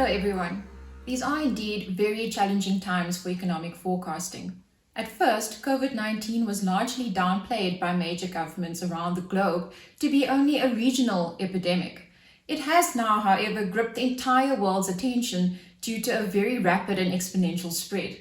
Hello everyone. These are indeed very challenging times for economic forecasting. At first, COVID-19 was largely downplayed by major governments around the globe to be only a regional epidemic. It has now, however, gripped the entire world's attention due to a very rapid and exponential spread.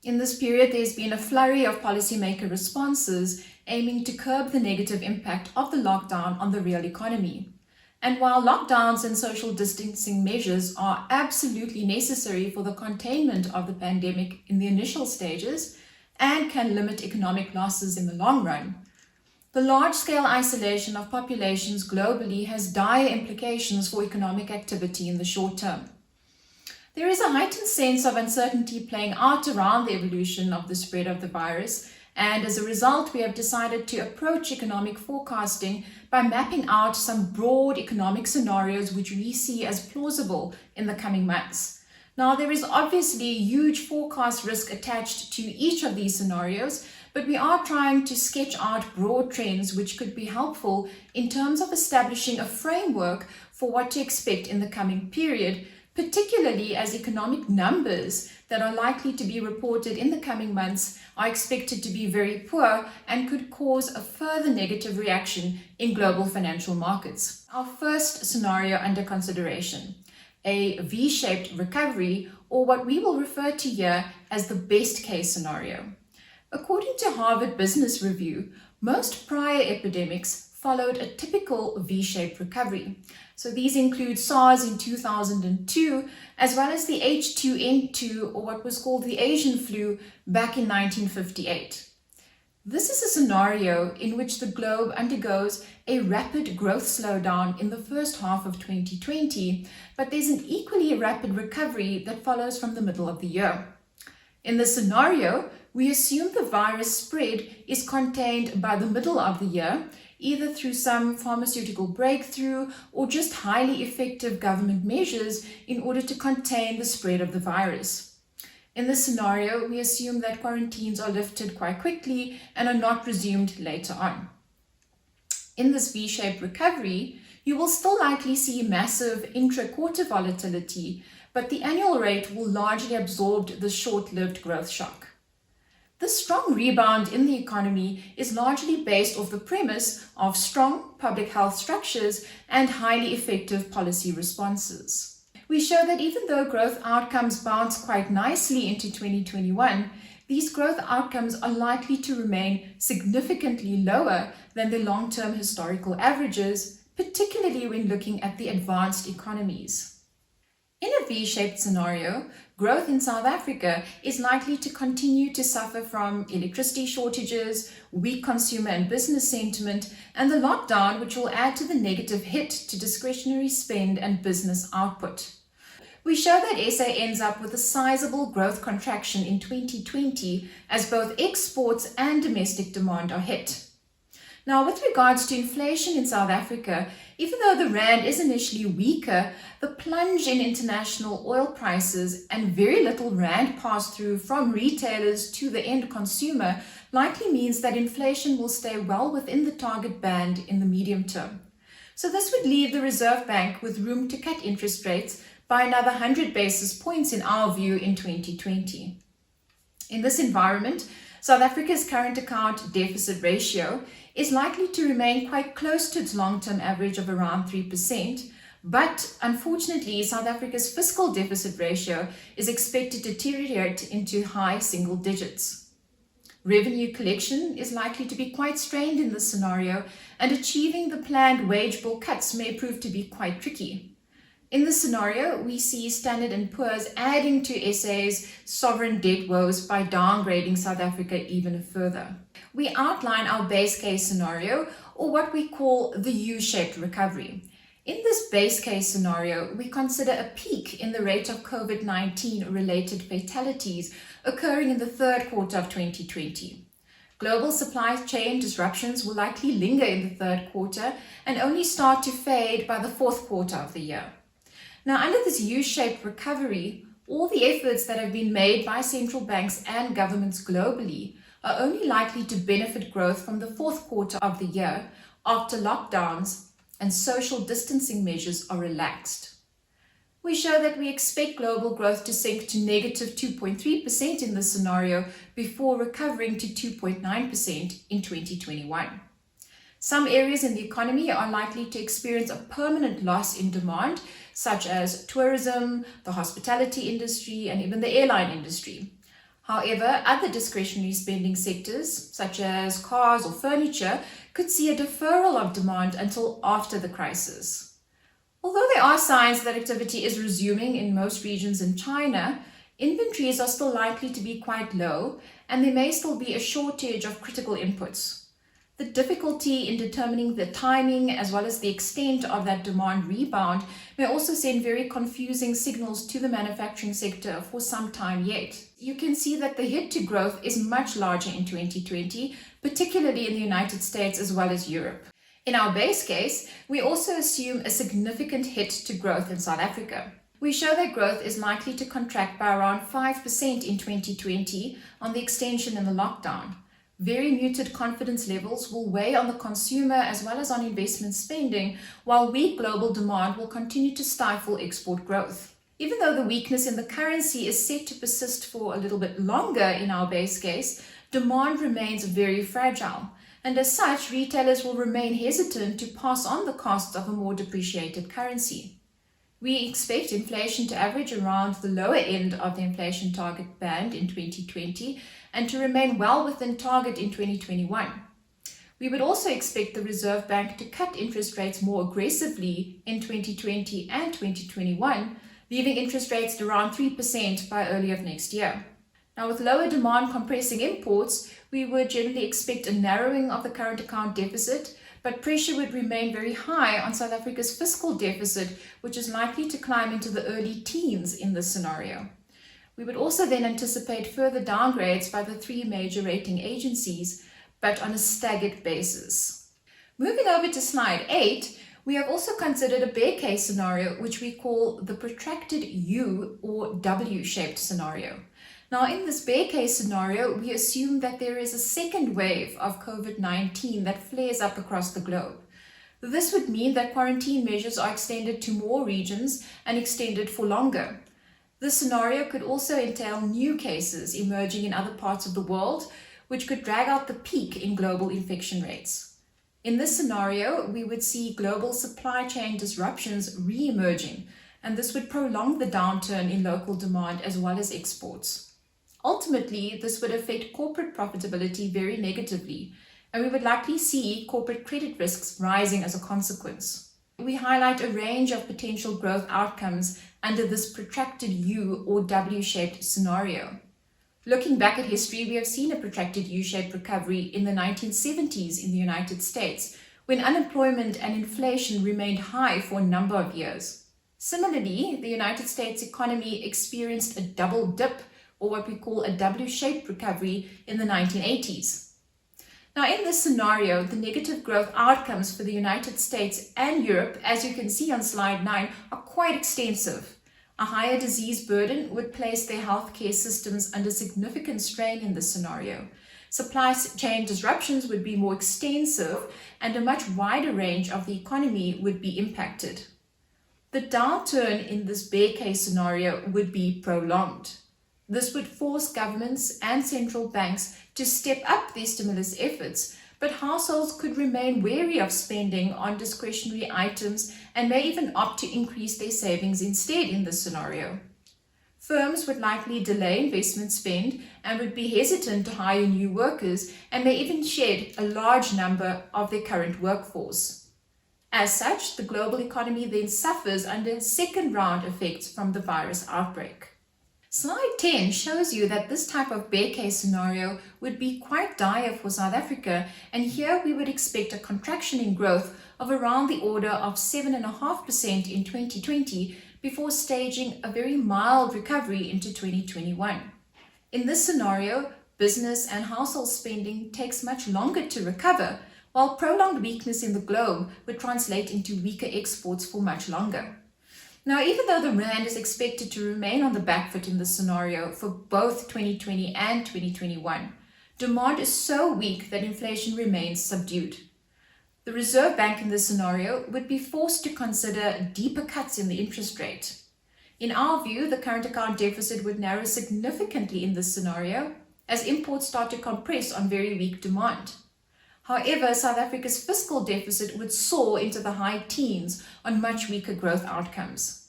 In this period, there's been a flurry of policymaker responses aiming to curb the negative impact of the lockdown on the real economy. And while lockdowns and social distancing measures are absolutely necessary for the containment of the pandemic in the initial stages and can limit economic losses in the long run, the large-scale isolation of populations globally has dire implications for economic activity in the short term. There is a heightened sense of uncertainty playing out around the evolution of the spread of the virus, and as a result, we have decided to approach economic forecasting by mapping out some broad economic scenarios which we see as plausible in the coming months. Now, there is obviously huge forecast risk attached to each of these scenarios, but we are trying to sketch out broad trends which could be helpful in terms of establishing a framework for what to expect in the coming period, particularly as economic numbers that are likely to be reported in the coming months are expected to be very poor and could cause a further negative reaction in global financial markets. Our first scenario under consideration, a V-shaped recovery, or what we will refer to here as the best case scenario. According to Harvard Business Review, most prior epidemics followed a typical V-shaped recovery. So these include SARS in 2002, as well as the H2N2, or what was called the Asian flu, back in 1958. This is a scenario in which the globe undergoes a rapid growth slowdown in the first half of 2020, but there's an equally rapid recovery that follows from the middle of the year. In this scenario, we assume the virus spread is contained by the middle of the year, either through some pharmaceutical breakthrough or just highly effective government measures in order to contain the spread of the virus. In this scenario, we assume that quarantines are lifted quite quickly and are not resumed later on. In this V-shaped recovery, you will still likely see massive intra-quarter volatility, but the annual rate will largely absorb the short-lived growth shock. This strong rebound in the economy is largely based off the premise of strong public health structures and highly effective policy responses. We show that even though growth outcomes bounce quite nicely into 2021, these growth outcomes are likely to remain significantly lower than the long-term historical averages, particularly when looking at the advanced economies. In a V-shaped scenario, growth in South Africa is likely to continue to suffer from electricity shortages, weak consumer and business sentiment, and the lockdown, which will add to the negative hit to discretionary spend and business output. We show that SA ends up with a sizable growth contraction in 2020 as both exports and domestic demand are hit. Now, with regards to inflation in South Africa, even though the rand is initially weaker, the plunge in international oil prices and very little rand pass-through from retailers to the end consumer likely means that inflation will stay well within the target band in the medium term. So this would leave the Reserve Bank with room to cut interest rates by another 100 basis points in our view in 2020. In this environment, South Africa's current account deficit ratio is likely to remain quite close to its long-term average of around 3%, but unfortunately, South Africa's fiscal deficit ratio is expected to deteriorate into high single digits. Revenue collection is likely to be quite strained in this scenario, and achieving the planned wage bill cuts may prove to be quite tricky. In this scenario, we see Standard & Poor's adding to SA's sovereign debt woes by downgrading South Africa even further. We outline our base case scenario, or what we call the U-shaped recovery. In this base case scenario, we consider a peak in the rate of COVID-19 related fatalities occurring in the third quarter of 2020. Global supply chain disruptions will likely linger in the third quarter and only start to fade by the fourth quarter of the year. Now, under this U-shaped recovery, all the efforts that have been made by central banks and governments globally are only likely to benefit growth from the fourth quarter of the year after lockdowns and social distancing measures are relaxed. We show that we expect global growth to sink to negative 2.3% in this scenario before recovering to 2.9% in 2021. Some areas in the economy are likely to experience a permanent loss in demand, such as tourism, the hospitality industry, and even the airline industry. However, other discretionary spending sectors, such as cars or furniture, could see a deferral of demand until after the crisis. Although there are signs that activity is resuming in most regions in China, inventories are still likely to be quite low, and there may still be a shortage of critical inputs. The difficulty in determining the timing as well as the extent of that demand rebound may also send very confusing signals to the manufacturing sector for some time yet. You can see that the hit to growth is much larger in 2020, particularly in the United States as well as Europe. In our base case, we also assume a significant hit to growth in South Africa. We show that growth is likely to contract by around 5% in 2020 on the extension in the lockdown. Very muted confidence levels will weigh on the consumer as well as on investment spending, while weak global demand will continue to stifle export growth. Even though the weakness in the currency is set to persist for a little bit longer in our base case, demand remains very fragile, and as such, retailers will remain hesitant to pass on the costs of a more depreciated currency. We expect inflation to average around the lower end of the inflation target band in 2020 and to remain well within target in 2021. We would also expect the Reserve Bank to cut interest rates more aggressively in 2020 and 2021, leaving interest rates at around 3% by early of next year. Now, with lower demand compressing imports, we would generally expect a narrowing of the current account deficit, but pressure would remain very high on South Africa's fiscal deficit, which is likely to climb into the early teens in this scenario. We would also then anticipate further downgrades by the three major rating agencies, but on a staggered basis. Moving over to slide 8, we have also considered a bear case scenario, which we call the protracted U or W-shaped scenario. Now, in this bear case scenario, we assume that there is a second wave of COVID-19 that flares up across the globe. This would mean that quarantine measures are extended to more regions and extended for longer. This scenario could also entail new cases emerging in other parts of the world, which could drag out the peak in global infection rates. In this scenario, we would see global supply chain disruptions re-emerging, and this would prolong the downturn in local demand as well as exports. Ultimately, this would affect corporate profitability very negatively, and we would likely see corporate credit risks rising as a consequence. We highlight a range of potential growth outcomes under this protracted U or W-shaped scenario. Looking back at history, we have seen a protracted U-shaped recovery in the 1970s in the United States, when unemployment and inflation remained high for a number of years. Similarly, the United States economy experienced a double dip, or what we call a W-shaped recovery, in the 1980s. Now, in this scenario, the negative growth outcomes for the United States and Europe, as you can see on slide 9, are quite extensive. A higher disease burden would place their healthcare systems under significant strain in this scenario. Supply chain disruptions would be more extensive, and a much wider range of the economy would be impacted. The downturn in this bear case scenario would be prolonged. This would force governments and central banks to step up their stimulus efforts, but households could remain wary of spending on discretionary items and may even opt to increase their savings instead in this scenario. Firms would likely delay investment spend and would be hesitant to hire new workers and may even shed a large number of their current workforce. As such, the global economy then suffers under second-round effects from the virus outbreak. Slide 10 shows you that this type of bear case scenario would be quite dire for South Africa, and here we would expect a contraction in growth of around the order of 7.5% in 2020 before staging a very mild recovery into 2021. In this scenario, business and household spending takes much longer to recover, while prolonged weakness in the globe would translate into weaker exports for much longer. Now, even though the rand is expected to remain on the back foot in this scenario for both 2020 and 2021, demand is so weak that inflation remains subdued. The Reserve Bank in this scenario would be forced to consider deeper cuts in the interest rate. In our view, the current account deficit would narrow significantly in this scenario as imports start to compress on very weak demand. However, South Africa's fiscal deficit would soar into the high teens on much weaker growth outcomes.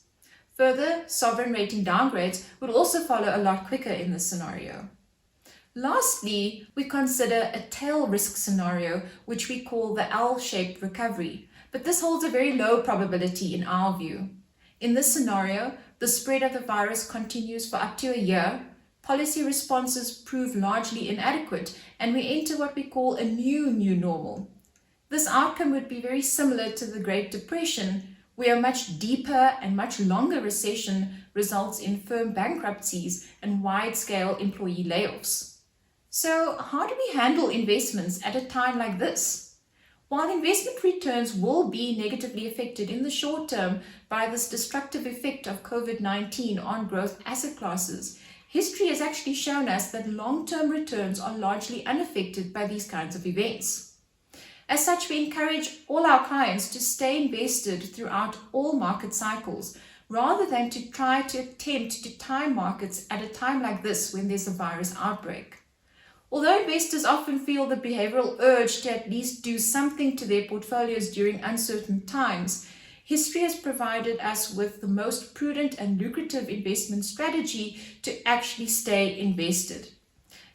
Further, sovereign rating downgrades would also follow a lot quicker in this scenario. Lastly, we consider a tail risk scenario, which we call the L-shaped recovery, but this holds a very low probability in our view. In this scenario, the spread of the virus continues for up to a year, policy responses prove largely inadequate, and we enter what we call a new normal. This outcome would be very similar to the Great Depression, where a much deeper and much longer recession results in firm bankruptcies and wide-scale employee layoffs. So how do we handle investments at a time like this? While investment returns will be negatively affected in the short term by this destructive effect of COVID-19 on growth asset classes, history has actually shown us that long-term returns are largely unaffected by these kinds of events. As such, we encourage all our clients to stay invested throughout all market cycles, rather than to try to attempt to time markets at a time like this when there's a virus outbreak. Although investors often feel the behavioral urge to at least do something to their portfolios during uncertain times, history has provided us with the most prudent and lucrative investment strategy to actually stay invested.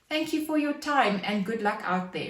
Thank you for your time and good luck out there.